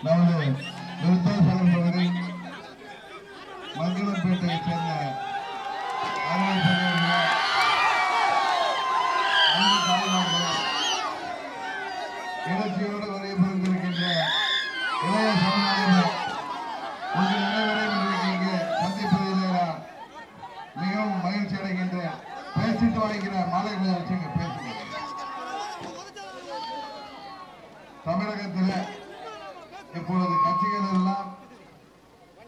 நமது விருத்தாசலம் பகுதி மங்களம்பேட்டையைச் சேர்ந்த அறுவை பெரியவர்களே, அன்பு தாய்மார்களே, எழுச்சியோடு வரையப்பட்டிருக்கின்ற இளைய சமுதாயம் உங்கள் அனைவரையும் இங்கு சந்திப்பதில் நான் மிகவும் மகிழ்ச்சி அடைகின்றேன். பேசிட்டு வாங்கிற மாலை வச்சுங்க பேசுங்க. தமிழகத்தில் இப்பொழுது கட்சிகள் எல்லாம்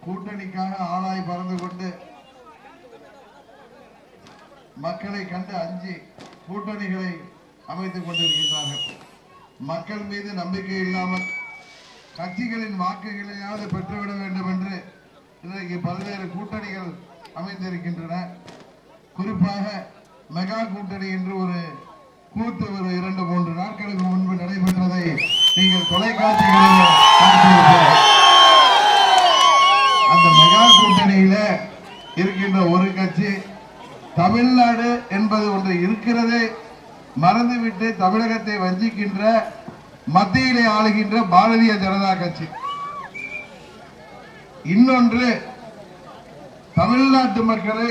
கூட்டணிக்காக ஆளாய் பறந்து கொண்டு மக்களை கண்டு அஞ்சி கூட்டணிகளை அமைத்துக் கொண்டிருக்கின்றார்கள். மக்கள் மீது நம்பிக்கை இல்லாமல் கட்சிகளின் வாக்குகளையாவது பெற்றுவிட வேண்டும் என்று இன்றைக்கு பல்வேறு கூட்டணிகள் அமைந்திருக்கின்றன. குறிப்பாக மெகா கூட்டணி என்று ஒரு கூட்டு ஒரு 2-3 நாட்களுக்கு முன்பு நடைபெற்றதை நீங்கள் தொலைக்காட்சிகளில் பார்த்திருப்பீர்கள். அந்த மெகா கூட்டணியில இருக்கின்ற ஒரு கட்சி தமிழ்நாடு என்பது ஒன்று இருக்கிறதே மறந்துவிட்டு தமிழகத்தை வஞ்சிக்கின்ற மத்தியிலே ஆளுகின்ற பாரதிய ஜனதா கட்சி. இன்னொன்று தமிழ்நாட்டு மக்களை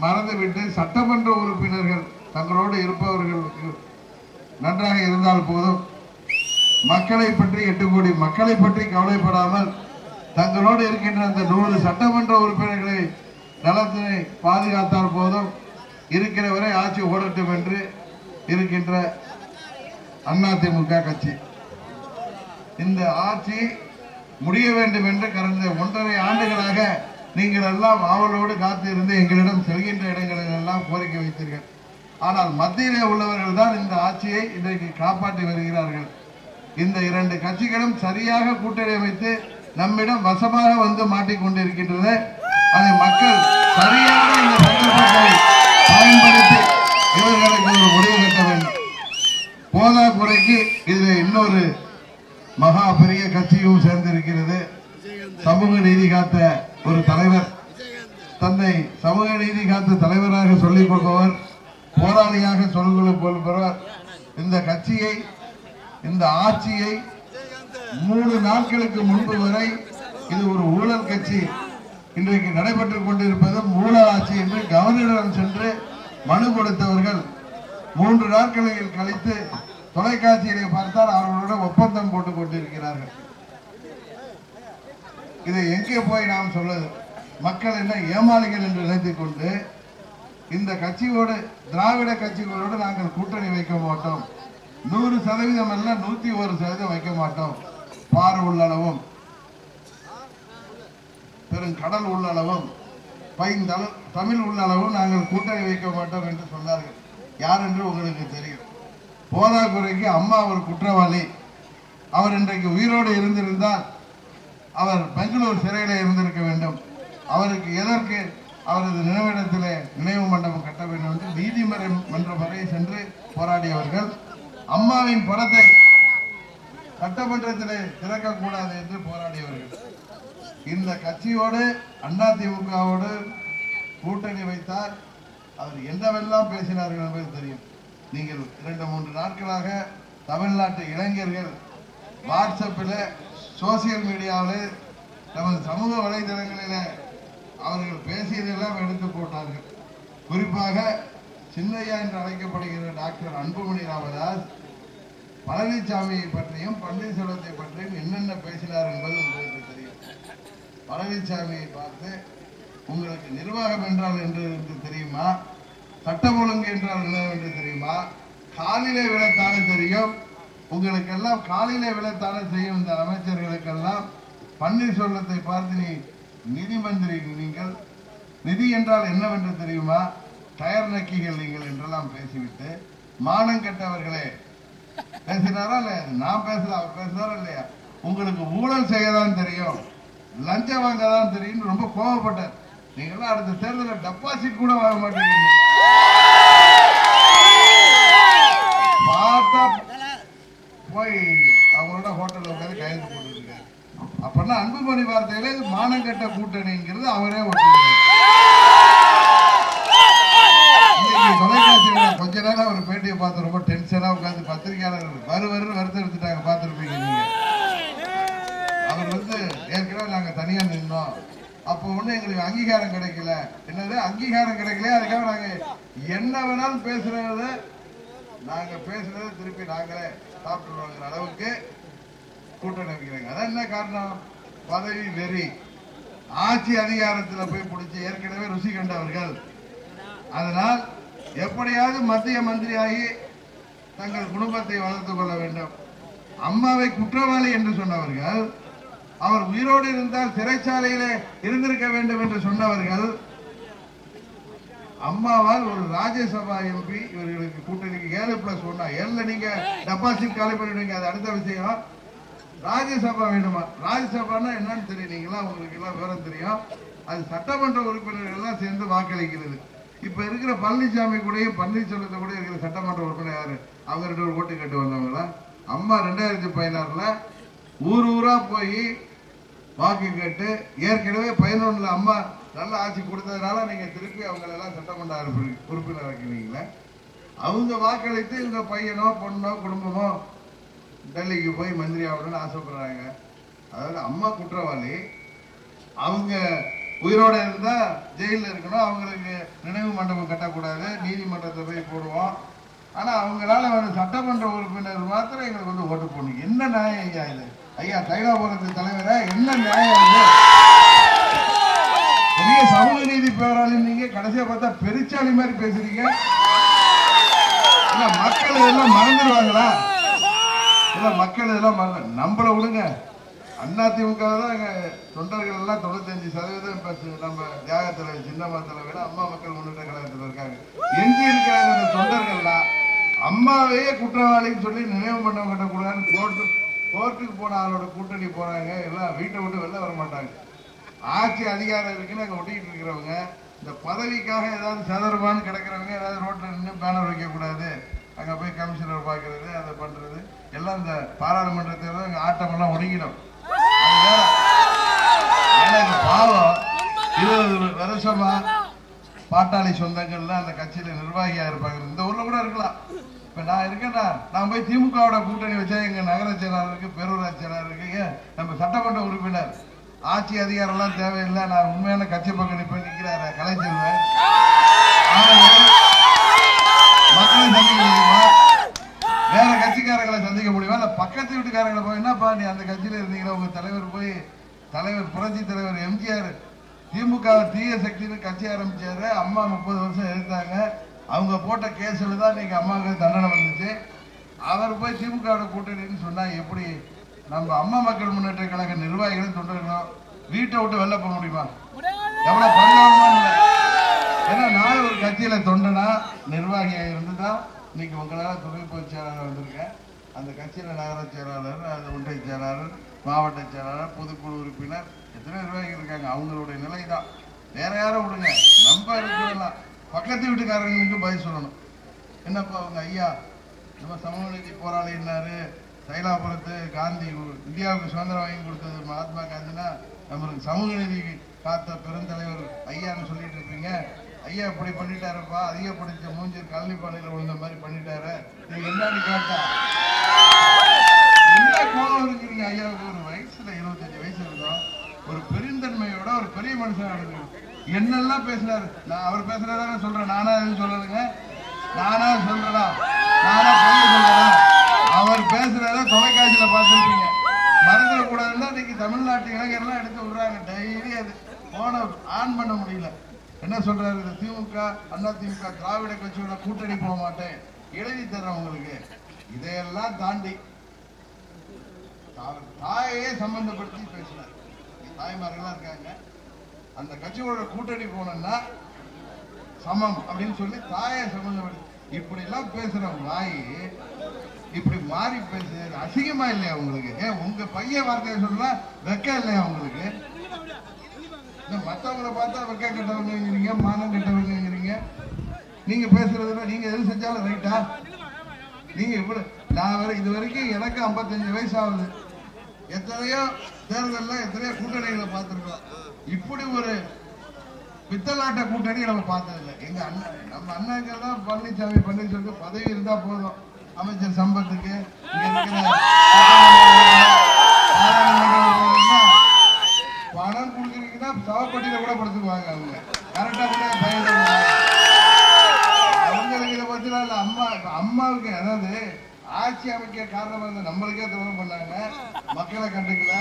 மறந்துவிட்டு சட்டமன்ற உறுப்பினர்கள் தங்களோடு இருப்பவர்களுக்கு நன்றாக இருந்தால் போதும், மக்களை பற்றி 8 கோடி மக்களை பற்றி கவலைப்படாமல் தங்களோடு இருக்கின்ற அந்த 100 சட்டமன்ற உறுப்பினர்களை நலத்தினை பாதுகாத்தால் போதும், இருக்கிற வரை ஆட்சி ஓடட்டும் என்று இருக்கின்ற அதிமுக கட்சி. இந்த ஆட்சி முடிய வேண்டும் என்று கடந்த 1.5 ஆண்டுகளாக நீங்கள் எல்லாம் ஆவலோடு காத்து இருந்து எங்களிடம் செல்கின்ற இடங்களில் எல்லாம் கோரிக்கை வைத்தீர்கள். ஆனால் மத்தியிலே உள்ளவர்கள் தான் இந்த ஆட்சியை இன்றைக்கு காப்பாற்றி வருகிறார்கள். இந்த 2 கட்சிகளும் சரியாக கூட்டணி அமைத்து நம்மிடம் வசமாக வந்து மாட்டிக்கொண்டிருக்கின்றது. அதை மக்கள் சரியாக இந்த சந்தர்ப்பத்தை பயன்படுத்தி இவர்களுக்கு ஒரு முடிவு கட்ட வேண்டும். போதா குறைக்கு இதில் இன்னொரு மகா பெரிய கட்சியும் சேர்ந்திருக்கிறது. சமூக நீதி காத்த ஒரு தலைவர், தன்னை சமூக நீதி காத்த தலைவராக சொல்லிக் கொள்பவர், போராளியாக சொல்லிக் கொள்பவர் இந்த கட்சியை, இந்த ஆட்சியை 3 நாட்களுக்கு முன்பு வரை இது ஒரு ஊழல் கட்சி, இன்றைக்கு நடைபெற்றுக் கொண்டிருப்பது ஊழல் ஆட்சி என்று கவர்னரிடம் சென்று மனு கொடுத்தவர்கள் 3 நாட்களில் கழித்து தொலைக்காட்சியிலே பார்த்தால் அவர்களுடன் ஒப்பந்தம் போட்டுக் கொண்டிருக்கிறார்கள். இதை எங்கே போய் நாம் சொல்வது? மக்கள் என்ன ஏமாளிகள் என்று நினைத்துக் கொண்டு இந்த கட்சியோடு, திராவிட கட்சிகளோடு நாங்கள் கூட்டணி வைக்க மாட்டோம், 100% அல்ல 101% வைக்க மாட்டோம், பார் உள்ளளவும் பெருங்கடல் உள்ளளவும் தமிழ் உள்ளளவும் நாங்கள் கூட்டணி வைக்க மாட்டோம் என்று சொன்னார்கள். யார் என்று உங்களுக்கு தெரியும். போதாக்குறைக்கு அம்மா ஒரு குற்றவாளி. அவர் இன்றைக்கு உயிரோடு இருந்திருந்தால் அவர் பெங்களூர் சிறையில் இருந்திருக்க வேண்டும். அவருக்கு எதற்கு அவரது நினைவிடத்திலே நினைவு மண்டபம் கட்ட வேண்டும் என்று நீதிமன்றம் வரை சென்று போராடியவர்கள். அம்மாவின் படத்தை சட்டமன்றத்திலே திறக்கக்கூடாது என்று போராடியவர்கள். இந்த கட்சியோடு அதிமுகவோடு கூட்டணி வைத்தால் அவர் என்னவெல்லாம் பேசினார்கள் என்பது தெரியும். நீங்கள் 2-3 நாட்களாக தமிழ்நாட்டு இளைஞர்கள் வாட்ஸ்அப்பில், சோசியல் மீடியாவில், நமது சமூக வலைதளங்களில் அவர்கள் பேசியதெல்லாம் எடுத்து போட்டார்கள். குறிப்பாக சின்னையா என்று அழைக்கப்படுகிற டாக்டர் அன்புமணி ராமதாஸ் பழனிசாமியை பற்றியும் பன்னீர்செல்வத்தை பற்றியும் என்னென்ன பேசினார் என்பது உங்களுக்கு தெரியும். பழனிசாமியை பார்த்து உங்களுக்கு நிர்வாகம் என்றால் என்று தெரியுமா, சட்டம் ஒழுங்கு என்றால் என்னவென்று தெரியுமா, காலிலே விழத்தானே தெரியும், உங்களுக்கெல்லாம் காலிலே விழத்தானே செய்யும் இந்த அமைச்சர்களுக்கெல்லாம். பன்னீர்செல்வத்தை பார்த்து நீ நிதி மந்திரி, நீங்கள் நிதி என்றால் என்னவென்று தெரியுமா, டயர் நக்கிகள் நீங்கள் என்றெல்லாம் பேசிவிட்டு மானம் கெட்டவர்களே பேசினாரா இல்லையா? நான் பேசல, அவர் பேசினாரா இல்லையா? உங்களுக்கு ஊழல் செய்யதான் தெரியும், லஞ்சம் வாங்க தான் தெரியும் ரொம்ப கோபப்பட்டார். நீங்களாம் அடுத்த தேர்தலில் டெபாசிட் கூட வாங்க மாட்டீங்க. பார்த்தா போய் அவங்களோட ஹோட்டல்ல உட்காந்து கையெழுத்து போட்டுருக்காரு. அப்படின்னா அன்புமணி வார்த்தையில மானம் கட்ட கூட்டணிங்கிறது அவரே ஒட்டுறாரு. தொலைக்காட்சியில கொஞ்ச நேரம் ஒரு பேட்டியை பார்த்து ரொம்ப டென்ஷனா உட்காந்து பத்திரிகையாளர்கள் வருத்தம் எடுத்துட்டாங்க. பார்த்துருப்பீங்க நீங்க. தனியா நின்னோம். அப்போ ஒண்ணு எங்களுக்கு அங்கீகாரம் கிடைக்கல. என்னது அங்கீகாரம் கிடைக்கல? அதுக்காக நாங்க என்ன வேணாலும் பேசுறத நாங்க பேசுறத திருப்பி நாங்களே சாப்பிட்டுருவோங்கிற அளவுக்கு கூட்டணி வைக்கிறாங்க. அதான் என்ன காரணம்? பதவி வெறி. ஆட்சி அதிகாரத்தில் போய் பிடிச்சி ஏற்கனவே ருசி கண்டவர்கள். அதனால் எப்படியாவது மத்திய மந்திரியாகி தங்கள் குடும்பத்தை வளர்த்துக் கொள்ள வேண்டும். அம்மாவை குற்றவாளி என்று சொன்னவர்கள், அவர் உயிரோடு இருந்தால் சிறைச்சாலையிலே இருந்திருக்க வேண்டும் என்று சொன்னவர்கள், அம்மாவால் ஒரு ராஜ்யசபா எம்பி இவர்களுக்கு கூட்டணிக்கு 7+1 7 நீங்க டெபாசிட் காலி பண்ணிடுவீங்க. அது அடுத்த விஷயம். ராஜ்யசபா வேணுமா? ராஜ்யசபான்னா என்னன்னு தெரியும், உங்களுக்கு எல்லாம் விவரம் தெரியும். அது சட்டமன்ற உறுப்பினர்கள் எல்லாம் சேர்ந்து வாக்களிக்கிறது. இப்ப இருக்கிற பழனிசாமி கூட பன்னீர்செல்வத்தை கூட இருக்கிற சட்டமன்ற உறுப்பினர் யாரு? அவங்க 2 ஓட்டு கேட்டு வந்தவங்களா? அம்மா 2016 ஊர் ஊரா போய் வாக்கு கேட்டு ஏற்கனவே 11 அம்மா நல்ல ஆட்சி கொடுத்ததுனால நீங்க திருப்பி அவங்க எல்லாம் சட்டமன்ற உறுப்பினர் ஆக்கினீங்களே. அவங்க வாக்களித்து இவங்க பையனோ பொண்ணோ குடும்பமோ டெல்லிக்கு போய் மந்திரி ஆகணும்னு ஆசைப்படுறாங்க. அதாவது அம்மா குற்றவாளி, அவங்க உயிரோட இருந்தா ஜெயில இருக்கணும், அவங்களுக்கு நினைவு மண்டபம் கட்டக்கூடாது, நீதிமன்றத்தை போய் போடுவோம். ஆனா அவங்களால சட்டமன்ற உறுப்பினர் மாத்திரம் எங்களுக்கு வந்து ஓட்டு போடணும். என்ன நியாயம் ஐயா இது? ஐயா தைலாபுரத்து தலைவரை, என்ன நியாயம் இது? பெரிய சமூக நீதி போராளி நீங்க, கடைசியா பார்த்தா பெருச்சாளி மாதிரி பேசுறீங்க. இல்ல மக்கள் இதெல்லாம் மறந்துடுவாங்களா? இல்ல மக்கள் இதெல்லாம் மறந்து நம்மள விடுங்க. அதிமுக தான் தொண்டர்கள் எல்லாம் 95% நம்ம தியாக தலைவர் சின்னம்மா தலைவர் அம்மா மக்கள் முன்னேற்ற கழகத்தில் இருக்காங்க. எஞ்சி இருக்கிற தொண்டர்கள்லாம் அம்மாவையே குற்றவாளின்னு சொல்லி நினைவு மண்டபம் கட்டக்கூடாதுன்னு கோர்ட்டுக்கு போன ஆளோட கூட்டணி போறாங்க. எல்லாம் வீட்டை விட்டு வெளில வர மாட்டாங்க. ஆட்சி அதிகாரம் இருக்குன்னு அங்க ஒட்டிக்கிட்டு இருக்கிறவங்க, இந்த பதவிக்காக ஏதாவது சதர்மான்னு கிடக்கிறவங்க ஏதாவது ரோட்ல நின்று பேனர் வைக்க கூடாது, அங்க போய் கமிஷனர் பாக்குறது, அதை பண்றது எல்லாம் இந்த பாராளுமன்றத்தில் ஆட்டமெல்லாம் ஒடுங்கிடும். பாவம் 20 வருஷமா பாட்டாளி சொந்தங்கள்லாம் அந்த கட்சியில நிர்வாகியா இருப்பாங்க. இந்த ஊர்ல கூட இருக்கலாம். இப்ப நான் இருக்கேன்னா, நான் போய் திமுகவோட கூட்டணி வச்சா எங்க நகர செயலாளருக்கு, பேரூராட்சி செயலாளருக்கு, நம்ம சட்டமன்ற உறுப்பினர் ஆட்சி அதிகாரம் எல்லாம் தேவையில்லை, நான் உண்மையான கட்சி பக்கம் நிற்பேன் நிற்கிறார கலைச்செல்வன் மக்களை சந்திக்க முடியுமா? வேற கட்சிக்காரங்களை சந்திக்க முடியுமா? இல்ல பக்கத்து வீட்டுக்காரங்களை போய் என்னப்பா நீ அந்த கட்சியில இருந்தீங்கன்னா உங்க தலைவர் போய் புரட்சி தலைவர் எம்ஜிஆர் திமுக தீய சக்தின்னு கட்சி ஆரம்பிச்சாரு. அம்மா 30 வருஷம் எடுத்தாங்க. அவங்க போட்ட கேஸ்ல தான் இன்னைக்கு அம்மாவுக்கு தண்டனை வந்துச்சு. அவர் போய் திமுக கூட்டணின்னு சொன்னா எப்படி? நம்ம அம்மா மக்கள் முன்னேற்ற கழக நிர்வாகிகளும் தொண்டர்களும் வீட்டை விட்டு வெளில போக முடியுமா? எவ்வளவு பரிதாபமான இல்லை. ஏன்னா நான் ஒரு கட்சியில தொண்டனா நிர்வாகியாக இருந்துதான் இன்னைக்கு உங்களால துணை பொதுச் செயலாளர் வந்திருக்கேன். அந்த கட்சியில நகர செயலாளர், அது ஒன்றிய செயலாளர், மாவட்ட செயலாளர், பொதுக்குழு உறுப்பினர், எத்தனை நிர்வாகிகள் இருக்காங்க. அவங்களுடைய நிலை தான். வேற யாரும் விடுங்க, நம்ம இருக்கலாம். பக்கத்து வீட்டுக்காரங்களுக்கு பதில் சொல்லணும். என்னப்பா அவங்க ஐயா நம்ம சமூக நீதி போராளினாரு, தைலாபுரத்து காந்தி இந்தியாவுக்கு சுதந்திரம் வாங்கி கொடுத்தது மகாத்மா காந்தினா நம்மளுக்கு சமூக நீதி காத்த பெருந்தலைவர் ஐயான்னு சொல்லிட்டு இருப்பீங்க. ஐயா இப்படி பண்ணிட்டாருப்பா, அதிகப்படுத்த மூஞ்சூர் கல்வி பாலையில விழுந்த மாதிரி பண்ணிட்டாரு, நீங்க என்னன்னு கேட்டா என்ன கோபம் இருக்கிறீங்க? ஐயாவுக்கு ஒரு வயசுல 25 வயசு இருக்கும். ஒரு பெருந்தன்மையோட ஒரு பெரிய மனுஷன் இருக்கும். என்னெல்லாம் பேசினாரு. நான் அவர் பேசுறதான சொல்றேன், நானா எதுவும் சொல்லணுங்க? நானா சொல்றேனா? நானா பொய்ய சொல்றேனா? அவர் பேசுறத தொலைக்காட்சியில பார்த்துருப்பீங்க. மறந்துடக்கூடாதுன்னா இன்னைக்கு தமிழ்நாட்டு இளைஞர்லாம் எடுத்து விடுறாங்க. டெய்லி அது போன ஆன் பண்ண முடியல. என்ன சொல்றாரு? திமுக அதிமுக திராவிட கட்சியோட கூட்டணி போக மாட்டேன், எழுதி தர்றேன் உங்களுக்கு. இதையெல்லாம் தாண்டி தாயையே சம்பந்தப்படுத்தி பேசினார். தாய்மார்கள்லாம் இருக்காங்க, அந்த கட்சியோட கூட்டணி போனா சமம் அப்படின்னு சொல்லி தாயை சம்பந்தப்படுத்தி இப்படி எல்லாம் பேசுற வாய் இப்படி மாறி பேசுறது அசிங்கமா இல்லையா உங்களுக்கு? ஏன் உங்க பையன் வார்த்தையை சொல்லலாம் வெக்க இல்லையா உங்களுக்கு? மற்றவங்களை பார்த்தா வெக்க கெட்டவங்கிறீங்க, மானம் கெட்டவங்கிறீங்க. நீங்க பேசுறதுல நீங்க எது செஞ்சாலும் ரைட்டா? நீங்க இவ்வளவு நான் இது வரைக்கும் எனக்கு 55 வயசு ஆகுது. எத்தனையோ தேர்தலில் எத்தனையோ கூட்டணிகளை பார்த்துருக்கோம். இப்படி ஒரு பித்தலாட்ட கூட்டணி நம்ம பார்த்ததில்லை. எங்க அண்ணன் நம்ம அண்ணாக்கள் தான் பன்னீர்செல்வம் பதவி இருந்தா போதும், அமைச்சர் சம்பத்துக்கு இங்க இருக்கிற பண மக்களை கண்டுக்கல,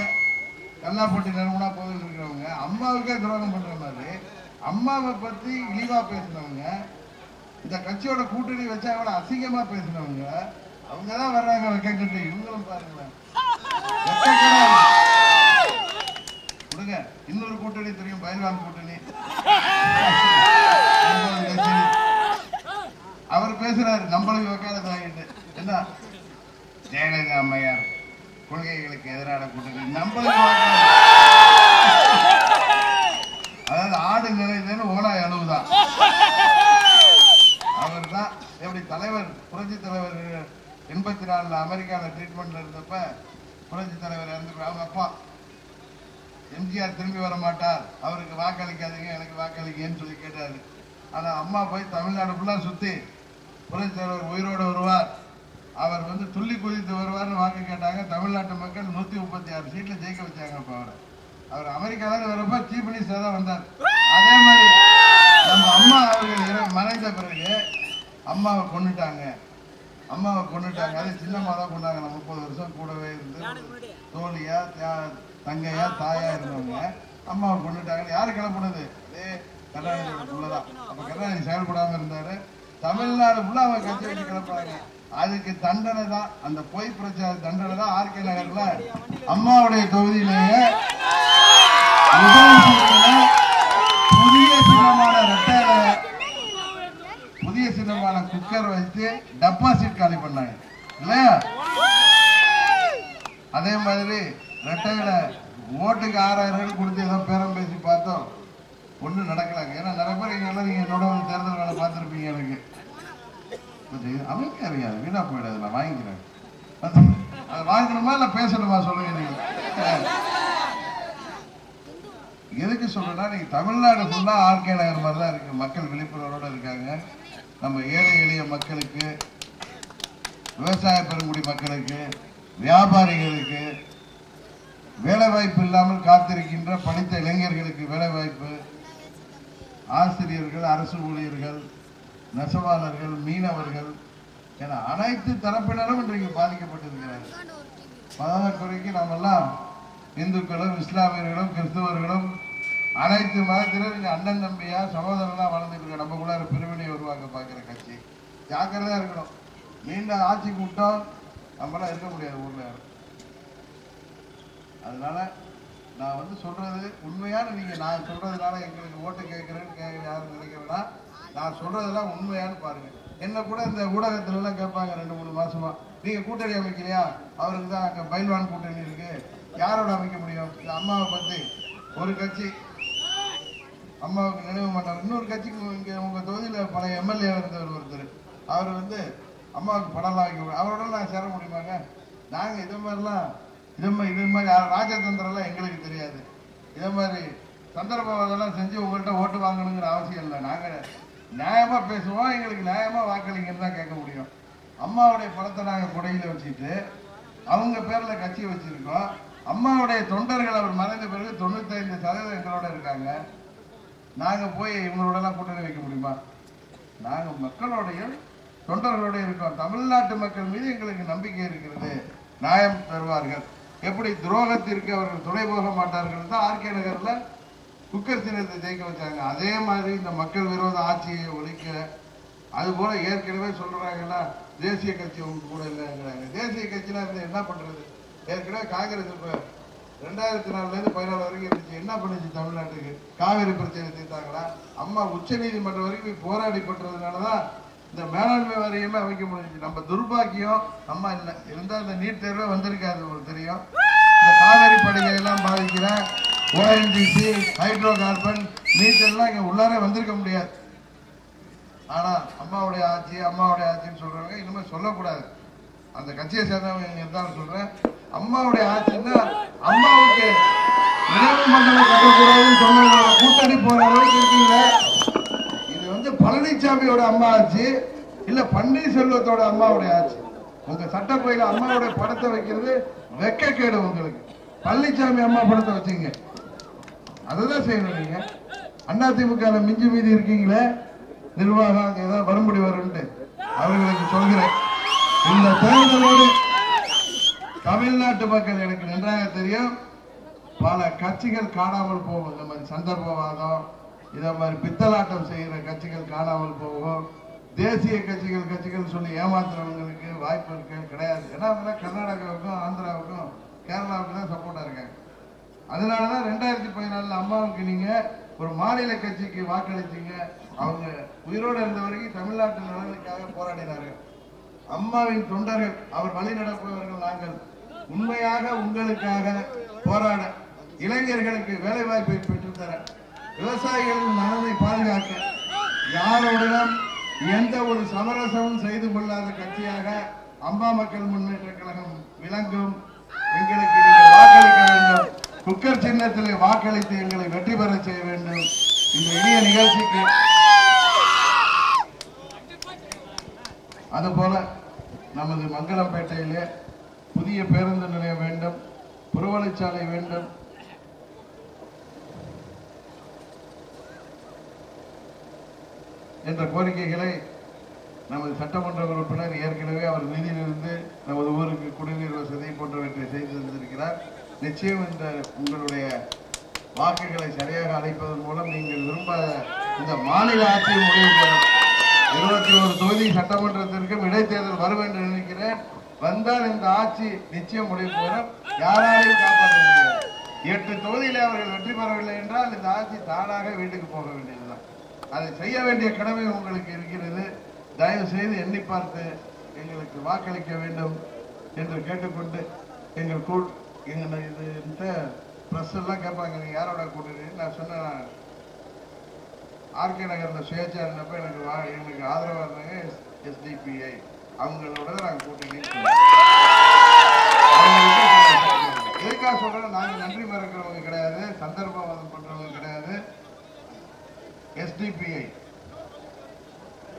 கல்லாப்பட்டி நிறுவனா போதுன்னு இருக்கிறவங்க, அம்மாவுக்கே துரோகம் பண்ற மாதிரி அம்மாவை பத்தி இழிவா பேசினவங்க, இந்த கட்சியோட கூட்டணி வச்சா கூட அசிங்கமா பேசினவங்க, அவங்கதான் வர்றாங்க வைக்கட்டு. இவங்களும் பாருங்களேன், கொடுங்க. இன்னொரு கூட்டணி தெரியும், பயில்வான் கூட்டணி. அவர் பேசுறாரு நம்மளுக்கு வக்காலத்து வாங்கிட்டு, என்ன ஜெயலலிதா அம்மையார் கொள்கைகளுக்கு எதிரான கூட்டணி நம்மளுக்கு, அதாவது ஆடு நிலையிலேன்னு ஓனாய் அளவுதான். அவர் தான் எப்படி தலைவர், புரட்சி தலைவர் 84 அமெரிக்காவில் ட்ரீட்மெண்ட்ல இருந்தப்ப புரட்சி தலைவர் இறந்து அவங்க அப்பா எம்ஜிஆர் திரும்பி வர மாட்டார், அவருக்கு வாக்களிக்காதீங்க, எனக்கு வாக்களிக்கன்னு சொல்லி கேட்டாரு. ஆனா அம்மா போய் தமிழ்நாடு ஃபுல்லா சுத்தி புரட்சி தலைவர் உயிரோடு வருவார், அவர் வந்து துள்ளி குதித்து வருவார்னு வாக்கு கேட்டாங்க. தமிழ்நாட்டு மக்கள் 136 சீட்ல ஜெயிக்க வச்சாங்க. அப்ப அவர் அமெரிக்காவில் வரப்ப சீஃப் மினிஸ்டர் தான் வந்தார். அதே மாதிரி நம்ம அம்மா அவர்கள் மறைந்த பிறகு அம்மாவை கொண்டுட்டாங்க. அது சின்னம்மா தான் கொண்டாங்க. 30 வருஷம் கூடவே இருந்து தோழியா தங்கையா தாயா இருந்தவங்க அம்மாவை கொண்டுட்டாங்க. யாரு கிளப்புனது? கருணாநிதியோட புள்ளதான். அப்ப கருணாநிதி செயல்படாம இருந்தாரு. தமிழ்நாடு ஃபுல்லா அவங்க கட்சி வச்சு கிளப்புறாங்க. அதுக்கு தண்டனை தான், அந்த பொய் பிரச்சார தண்டனை தான். ஆர்கே நகர்ல அம்மாவுடைய தொகுதியிலேயே புதிய சின்னமான குக்கர் வச்சு டெபாசிட் காலி பண்ணாங்க இல்லையா? அதே மாதிரி ரெட்டையில ஓட்டுக்கு 6000 கொடுத்து ஏதோ பேரம் பேசி பார்த்தோம், ஒண்ணு நடக்கலாங்க. ஏன்னா நிறைய பேர் நீங்க என்னோட தேர்தல் வேலை பார்த்துருப்பீங்க. எனக்கு அமைக்க அறியாது, வீணா போயிடாது. நான் வாங்கிக்கிறேன். அதை வாங்கணுமா இல்ல பேசணுமா சொல்லுங்க. நீங்க எதுக்கு சொல்றேன்னா, நீங்க தமிழ்நாடு ஃபுல்லா ஆர்கே நகர் மாதிரி தான் இருக்கு. மக்கள் விழிப்புணர்வோட இருக்காங்க. நம்ம ஏழை எளிய மக்களுக்கு, விவசாய பெருங்குடி மக்களுக்கு, வியாபாரிகளுக்கு, வேலை வாய்ப்பு இல்லாமல் காத்திருக்கின்ற படித்த இளைஞர்களுக்கு வேலை வாய்ப்பு, ஆசிரியர்கள், அரசு ஊழியர்கள், நெசவாளர்கள், மீனவர்கள் என அனைத்து தரப்பினரும் இன்றைக்கு பாதிக்கப்பட்டிருக்கிறார்கள். பதவிக்குறைக்கு நாமெல்லாம் இந்துக்களும் இஸ்லாமியர்களும் கிறிஸ்தவர்களும் அனைத்து மதத்திலும் அண்ணன் தம்பியா சகோதரனா வளர்ந்துட்டு இருக்க நம்ம கூட பிரிவினை உருவாக்க பார்க்கிற கட்சி. ஜாக்கிரதையா இருக்கணும். மீண்டும் ஆட்சி கூட்டம் நம்மளாம் இருக்க முடியாது ஊர்ல யாரும். அதனால நான் வந்து சொல்றது உண்மையான, நீங்க நான் சொல்றதுனால எங்களுக்கு ஓட்டு கேட்கிறேன்னு யாரும் நினைக்கிறேன்னா, நான் சொல்றதெல்லாம் உண்மையானு பாருங்க. என்ன கூட இந்த ஊடகத்துல எல்லாம் கேட்பாங்க 2-3 மாசமா, நீங்க கூட்டணி அமைக்கலையா? அவருக்கு தான் அங்க பயில்வான் கூட்டணி இருக்கு, யாரோட அமைக்க முடியும்? அம்மாவை பத்தி ஒரு கட்சி அம்மாவுக்கு நினைவு மாட்டார், இன்னொரு கட்சிக்கு இங்க உங்க தொகுதியில பழைய எம்எல்ஏ இருந்தவர் ஒருத்தர், அவர் வந்து அம்மாவுக்கு படம்லாம் வைக்க முடியும், அவரோட நான் சேர முடியுமாங்க? நாங்க இது மாதிரி ராஜதந்திரம் எல்லாம் எங்களுக்கு தெரியாது. இதே மாதிரி சந்தர்ப்பவாதெல்லாம் செஞ்சு உங்கள்கிட்ட ஓட்டு வாங்கணுங்கிற அவசியம் இல்லை. நாங்க நியாயமா பேசுவோம், எங்களுக்கு நியாயமா வாக்களிங்கன்னு தான் கேட்க முடியும். அம்மாவுடைய படத்தை நாங்க கொடையில வச்சுட்டு அவங்க பேர்ல கட்சி வச்சிருக்கோம். அம்மாவுடைய தொண்டர்கள் அவர் மறைந்த பிறகு 95% எங்களோட இருக்காங்க. நாங்க போய் இவங்களோட எல்லாம் கூட்டணி வைக்க முடியுமா? நாங்க மக்களோடைய தொண்டர்களோட இருக்கோம். தமிழ்நாட்டு மக்கள் மீது எங்களுக்கு நம்பிக்கை இருக்கிறது, நியாயம் தருவார்கள். எப்படி துரோகத்திற்கு அவர்கள் துணை போக மாட்டார்கள் தான் ஆர்கே நகர்ல குக்கர் சின்னத்தை ஜெயிக்க வச்சாங்க. அதே மாதிரி இந்த மக்கள் விரோத ஆட்சியை ஒழிக்க, அது போல ஏற்கனவே சொல்றாங்கன்னா தேசிய கட்சி அவங்க கூட இல்லைங்கிறாங்க. தேசிய கட்சியில இருந்து என்ன பண்றது? ஏற்கனவே காங்கிரஸ் இப்ப 2004 இருந்து 2014 வரைக்கும் இருந்துச்சு. என்ன பண்ணுச்சு தமிழ்நாட்டுக்கு? காவிரி பிரச்சனை தீர்த்தாங்களா? அம்மா உச்ச நீதிமன்றம் வரைக்கும் போராடி பண்றதுனாலதான் இந்த மேலாண்மை வாரியமே அமைக்க முடிஞ்சு. நம்ம துர்பாக்கியம் அம்மா இல்லை இருந்தா இந்த நீட் தேர்வே வந்திருக்காது. உங்களுக்கு தெரியும், இந்த காவிரி படுகை எல்லாம் பாதிக்கிற ஓஎன்ஜிசி, ஹைட்ரோ கார்பன், நீட் எல்லாம் இங்க உள்ளாரே வந்திருக்க முடியாது. ஆனா அம்மாவுடைய ஆட்சின்னு சொல்றவங்க இனிமே சொல்லக்கூடாது. அந்த கட்சியை சேர்ந்தவங்க இருந்தாலும் சொல்றேன், அம்மாவுடைய ஆட்சின்னா அம்மாவுக்கு நினைவு மண்டலம் கட்டக்கூடாதுன்னு சொன்ன கூட்டணி போற அளவுக்கு இருக்கீங்க. இது வந்து பழனிசாமியோட அம்மா ஆட்சி இல்ல பன்னீர்செல்வத்தோட அம்மாவுடைய ஆட்சி. உங்க சட்டப்பையில அம்மாவுடைய படத்தை வைக்கிறது வெக்கக்கேடு உங்களுக்கு. பழனிசாமி அம்மா படத்தை வச்சீங்க, அதுதான் செய்யணும். நீங்க அதிமுக மிஞ்சி மீதி இருக்கீங்களே, நிர்வாகம் ஏதாவது வரும்படி வரும்னு அவர்களுக்கு சொல்கிறேன். இந்த தேர்தலோடு தமிழ்நாட்டு மக்கள் எனக்கு நன்றாக தெரியும். பல கட்சிகள் காணாமல் போகும். இந்த மாதிரி சந்தர்ப்பவாதம், இதை மாதிரி பித்தலாட்டம் செய்கிற கட்சிகள் காணாமல் போகும். தேசிய கட்சிகள் சொல்லி ஏமாத்துறவங்களுக்கு வாய்ப்பு கிடையாது. ஏன்னா அவங்க கர்நாடகாவுக்கும் ஆந்திராவுக்கும் கேரளாவுக்கு தான் சப்போர்ட்டா இருக்காங்க. அதனாலதான் 2014 அம்மாவுக்கு நீங்க ஒரு மாநில கட்சிக்கு வாக்களித்தீங்க. அவங்க உயிரோடு இருந்த வரைக்கும் தமிழ்நாட்டு நலனுக்காக போராடினார்கள். அம்மாவின் தொண்டர்கள், அவர் வழி நடப்பவர்கள் நாங்கள். உண்மையாக உங்களுக்காக போராட, இளைஞர்களுக்கு வேலை வாய்ப்பை பெற்றுத்தர, விவசாயிகளின் நலனை பாதுகாக்க, யாரோடனும் எந்த ஒரு சமரசமும் செய்து கொள்ளாத கட்சியாக அம்மா மக்கள் முன்னேற்ற கழகம் விளங்கும். எங்களுக்கு நீங்கள் வாக்களிக்க வேண்டும். குக்கர் சின்னத்திலே வாக்களித்து எங்களை வெற்றி பெற செய்ய வேண்டும். இந்த இனிய நிகழ்ச்சிக்கு அதுபோல நமது மங்களம்பேட்டையிலே புதிய பேருந்து நிலையம் வேண்டும், புறவழிச்சாலை வேண்டும், என்ற கோரிக்கைகளை நமது சட்டமன்ற உறுப்பினர் ஏற்கனவே அவர் நிதியிலிருந்து நமது ஊருக்கு குடிநீர் வசதி போன்றவற்றை செய்து தந்திருக்கிறார். நிச்சயம் இந்த உங்களுடைய வாக்குகளை சரியாக அளிப்பதன் மூலம் நீங்கள் விரும்பாத இந்த மாநில ஆட்சியை முடிவு பெறும். 21 தொகுதி சட்டமன்றத்திற்கும் இடைத்தேர்தல் வரும் என்று நினைக்கிறேன். வந்தால் இந்த ஆட்சி நிச்சயம் முடிவு பெறும். யாராலையும் காப்பாற்ற முடியாது. 8 தொகுதியிலே அவர்கள் வெற்றி பெறவில்லை என்றால் இந்த ஆட்சி தானாக வீட்டுக்கு போக வேண்டியதுதான். அதை செய்ய வேண்டிய கடமை உங்களுக்கு இருக்கிறது. தயவு செய்து எண்ணி பார்த்து எங்களுக்கு வாக்களிக்க வேண்டும் என்று கேட்டுக்கொண்டு, இது பிரஸ் எல்லாம் கேட்பாங்க, நீங்க யாரோட கூட்டணி? நான் சொன்னேன், ஆர்கே நகர்ல சுயேட்சா இருந்தப்ப எனக்கு ஆதரவா இருந்தாங்க SDPI, அவங்களோட நாங்கள் கூட்டணி. எதுக்காக சொல்றேன், நாங்க நன்றி மறக்கிறவங்க கிடையாது, சந்தர்ப்பவாதம் பண்றவங்க கிடையாது. SDPI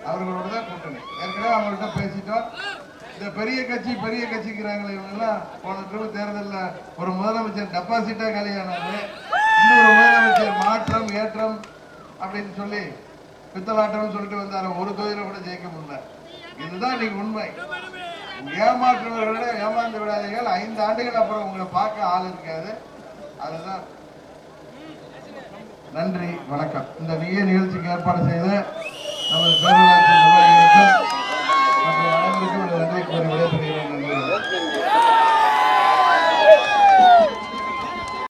அவர்களோட தான் கூட்டணி. ஏற்கனவே அவங்கள்ட்ட பேசிட்டோம். இந்த பெரிய கட்சிக்கிறாங்களே இவங்கெல்லாம் போன தேர்தலில் ஒரு முதலமைச்சர் டெபாசிட்டா காலியானாரு, இன்னொரு முதலமைச்சர் மாற்றம் ஏற்றம் அப்படின்னு சொல்லி பித்தலாட்டம் சொல்லிட்டு வந்தாரு. ஒரு தொகுதியில கூட ஜெயிக்க முடியல. இதுதான் இன்னைக்கு உண்மை. ஏமாற்றுவர்களை ஏமாந்து விடாதீர்கள். 5 ஆண்டுகள் அப்புறம் உங்களை பார்க்க ஆள் இருக்காது. அதுதான். நன்றி, வணக்கம். இந்த நிகழ்ச்சிக்கு ஏற்பாடு செய்த நமது பேரூராட்சி நிர்வாகிகளுக்கும் நன்றி கூறி விடைபெறுகிறேன்.